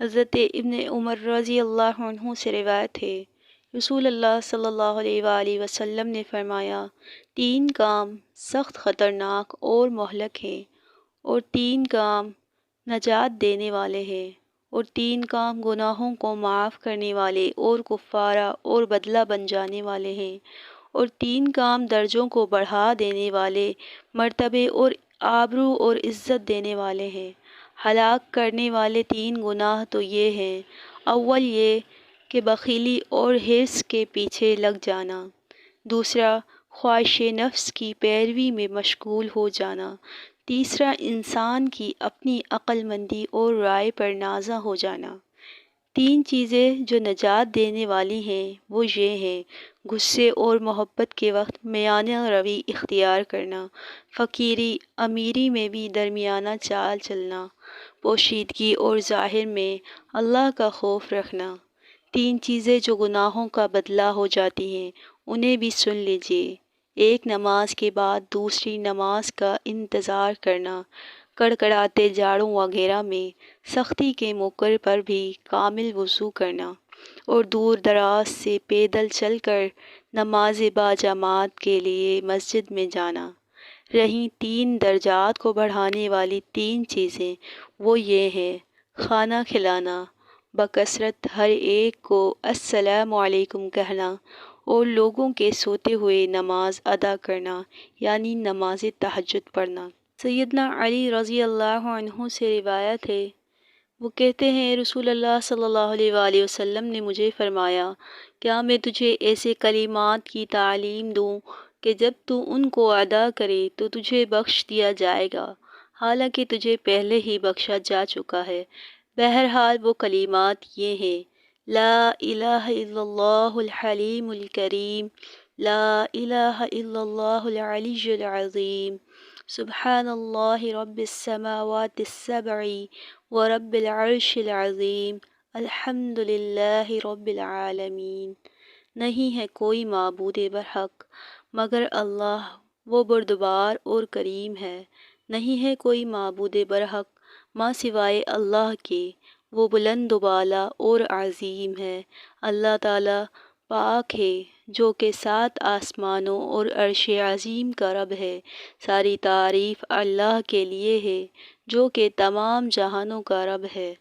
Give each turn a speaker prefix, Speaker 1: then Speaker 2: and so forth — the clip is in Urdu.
Speaker 1: حضرت ابن عمر رضی اللہ عنہ سے روایت ہے، رسول اللہ صلی اللہ علیہ وآلہ وسلم نے فرمایا، 3 کام سخت خطرناک اور مہلک ہیں، اور 3 کام نجات دینے والے ہیں، اور 3 کام گناہوں کو معاف کرنے والے اور کفارہ اور بدلہ بن جانے والے ہیں، اور 3 کام درجوں کو بڑھا دینے والے، مرتبے اور آبرو اور عزت دینے والے ہیں۔ ہلاک کرنے والے 3 گناہ تو یہ ہیں، اول یہ کہ بخیلی اور حرص کے پیچھے لگ جانا، دوسرا خواہش نفس کی پیروی میں مشغول ہو جانا، تیسرا انسان کی اپنی عقل مندی اور رائے پر نازا ہو جانا۔ 3 چیزیں جو نجات دینے والی ہیں وہ یہ ہیں: غصے اور محبت کے وقت میانہ روی اختیار کرنا، فقیری امیری میں بھی درمیانہ چال چلنا، پوشیدگی اور ظاہر میں اللہ کا خوف رکھنا۔ 3 چیزیں جو گناہوں کا بدلہ ہو جاتی ہیں، انہیں بھی سن لیجیے۔ ایک نماز کے بعد دوسری نماز کا انتظار کرنا، کڑکڑاتے جاڑوں وغیرہ میں سختی کے موقع پر بھی کامل وضو کرنا، اور دور دراز سے پیدل چل کر نماز باجماعت کے لیے مسجد میں جانا۔ رہیں 3 درجات کو بڑھانے والی 3 چیزیں، وہ یہ ہیں: کھانا کھلانا، بکثرت ہر ایک کو السلام علیکم کہنا، اور لوگوں کے سوتے ہوئے نماز ادا کرنا، یعنی نماز تہجد پڑھنا۔ سیدنا علی رضی اللہ عنہ سے روایت ہے، وہ کہتے ہیں، رسول اللہ صلی اللہ علیہ وآلہ وسلم نے مجھے فرمایا، کیا میں تجھے ایسے کلمات کی تعلیم دوں کہ جب تو ان کو ادا کرے تو تجھے بخش دیا جائے گا، حالانکہ تجھے پہلے ہی بخشا جا چکا ہے؟ بہرحال وہ کلمات یہ ہیں: لا الہ الا اللہ الحلیم الکریم، لا الہ الا اللہ العلی العظیم، سبحان اللہ رب السماوات السبع ورب العرش العظیم، الحمد للہ رب العالمین۔ نہیں ہے کوئی معبود برحق مگر اللہ، وہ بردبار اور کریم ہے۔ نہیں ہے کوئی معبود برحق ماں سوائے اللہ کے، وہ بلند و بالا اور عظیم ہے۔ اللہ تعالیٰ پاک ہے، جو کہ 7 آسمانوں اور عرش عظیم کا رب ہے۔ ساری تعریف اللہ کے لیے ہے، جو کہ تمام جہانوں کا رب ہے۔